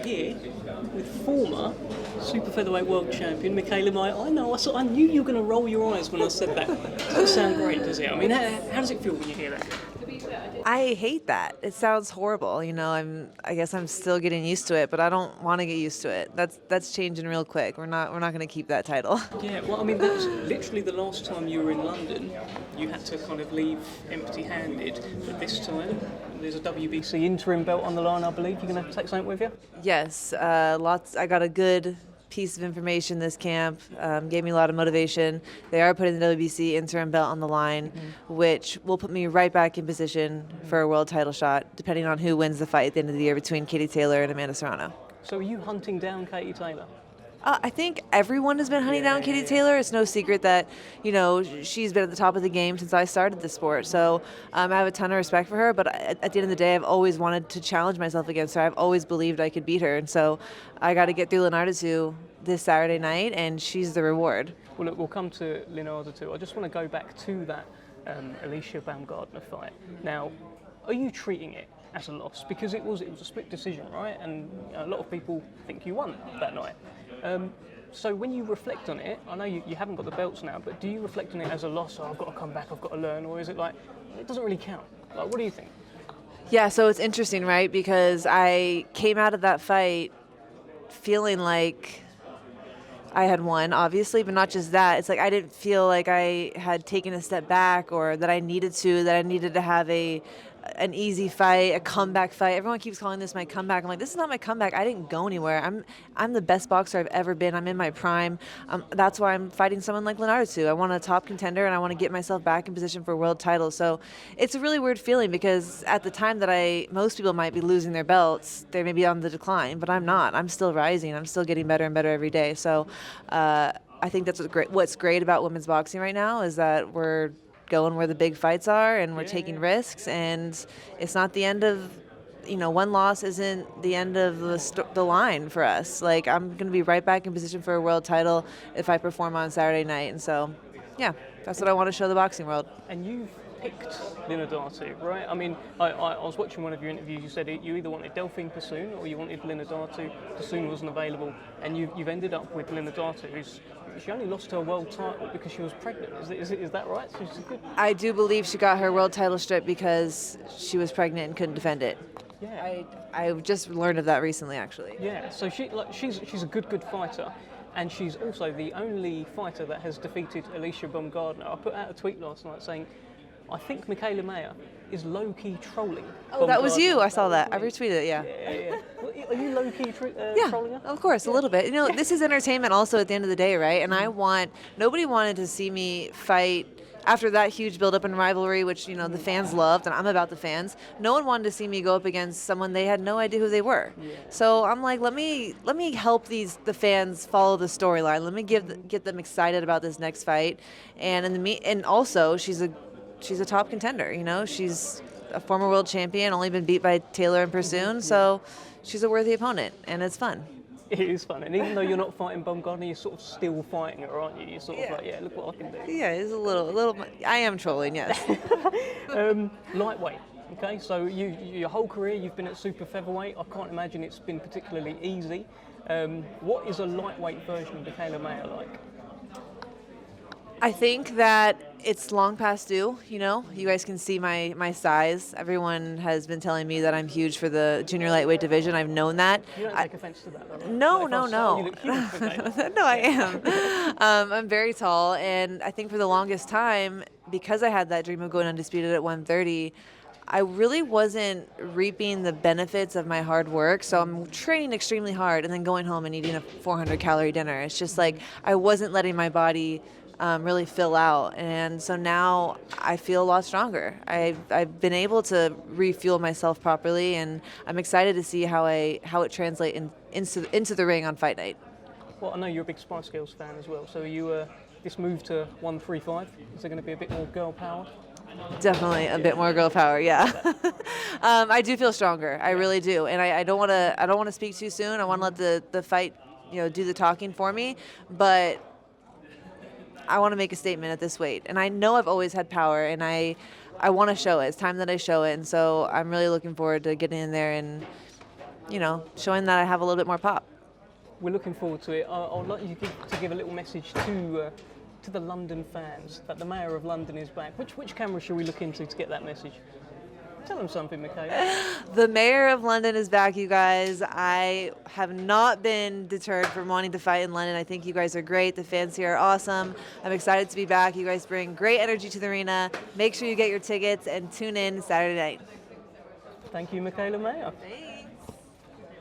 here with former super featherweight world champion Mikaela Mayer. I knew you were going to roll your eyes when I said that. Doesn't sound great, does it? I mean, how does it feel when you hear that? I hate that. It sounds horrible. I guess I'm still getting used to it, but I don't want to get used to it. That's changing real quick. We're not going to keep that title. Yeah, well, I mean, that was literally the last time you were in London. You had to kind of leave empty-handed, but this time there's a WBC interim belt on the line, I believe. You're going to take something with you? Yes, lots. I got a good piece of information this camp, gave me a lot of motivation. They are putting the WBC interim belt on the line, which will put me right back in position for a world title shot, depending on who wins the fight at the end of the year between Katie Taylor and Amanda Serrano. So are you hunting down Katie Taylor? I think everyone has been hunting down Katie Taylor. It's no secret that, she's been at the top of the game since I started the sport. So I have a ton of respect for her, but at the end of the day, I've always wanted to challenge myself against her. I've always believed I could beat her. And so I got to get through Leonardo 2 this Saturday night, and she's the reward. Well, look, we'll come to Leonardo 2. I just want to go back to that Alicia Baumgardner fight. Now, are you treating it as a loss? Because it was a split decision, right? And a lot of people think you won that night. So when you reflect on it, I know you haven't got the belts now, but do you reflect on it as a loss? I've got to come back, I've got to learn, or is it like, it doesn't really count? Like, what do you think? Yeah, so it's interesting, right? Because I came out of that fight feeling like I had won, obviously, but not just that. It's like I didn't feel like I had taken a step back or that I needed to have an easy fight, a comeback fight. Everyone keeps calling this my comeback. I'm like, this is not my comeback. I didn't go anywhere. I'm the best boxer I've ever been. I'm in my prime. That's why I'm fighting someone like Leonardo 2. I want a top contender, and I want to get myself back in position for a world title. So it's a really weird feeling because at the time that most people might be losing their belts, they may be on the decline, but I'm not. I'm still rising. I'm still getting better and better every day. So I think that's what's great about women's boxing right now is that we're going where the big fights are, and we're taking risks, and it's not the end of, one loss isn't the end of the line for us. Like, I'm going to be right back in position for a world title if I perform on Saturday night, and so, yeah, that's what I want to show the boxing world. And you've picked Leonardo, right? I mean, I was watching one of your interviews. You said you either wanted Delphine Persoon or you wanted Leonardo. Persoon wasn't available, and you've ended up with Leonardo, she only lost her world title because she was pregnant. Is that right? So she's good. I do believe she got her world title stripped because she was pregnant and couldn't defend it. Yeah. I just learned of that recently, actually. Yeah. So she's a good fighter. And she's also the only fighter that has defeated Alicia Baumgardner. I put out a tweet last night saying, I think Mikaela Mayer is low-key trolling. Oh, that was you. I saw that. I retweeted it, yeah. Yeah. Well, are you low-key trolling her? Of course, a little bit. This is entertainment also at the end of the day, right? And nobody wanted to see me fight after that huge build-up and rivalry, which, the fans loved, and I'm about the fans. No one wanted to see me go up against someone they had no idea who they were. Yeah. So I'm like, let me help the fans follow the storyline. Let me get them excited about this next fight. And also, she's a top contender, she's a former world champion, only been beat by Taylor and Persoon, so she's a worthy opponent, and it's fun. It is fun, and even though you're not fighting Baumgardner, you're sort of still fighting her, aren't you? You're sort of like, look what I can do. Yeah, it's a little. I am trolling, yes. Lightweight. Okay, so your whole career you've been at super featherweight. I can't imagine it's been particularly easy. What is a lightweight version of Mikaela Mayer like? I think that it's long past due, you guys can see my size. Everyone has been telling me that I'm huge for the junior lightweight division. I've known that. You don't take offense to that, though? No. You look huge, okay? No, I am. I'm very tall, and I think for the longest time, because I had that dream of going undisputed at 130, I really wasn't reaping the benefits of my hard work. So I'm training extremely hard and then going home and eating a 400-calorie dinner. It's just like I wasn't letting my body really fill out, and so now I feel a lot stronger. I've been able to refuel myself properly, and I'm excited to see how it translates into the ring on fight night. Well, I know you're a big Spice Girls fan as well, so you this move to 135, is there going to be a bit more girl power? Definitely a bit more girl power, yeah. I do feel stronger, I really do, and I don't want to speak too soon. I want to let the fight do the talking for me, but I want to make a statement at this weight. And I know I've always had power, and I want to show it. It's time that I show it. And so I'm really looking forward to getting in there and showing that I have a little bit more pop. We're looking forward to it. I'd like you to give a little message to the London fans that the Mayor of London is back. Which camera should we look into to get that message? Tell them something, Mikaela. The Mayor of London is back, you guys. I have not been deterred from wanting to fight in London. I think you guys are great. The fans here are awesome. I'm excited to be back. You guys bring great energy to the arena. Make sure you get your tickets and tune in Saturday night. Thank you, Mikaela Mayer. Thanks.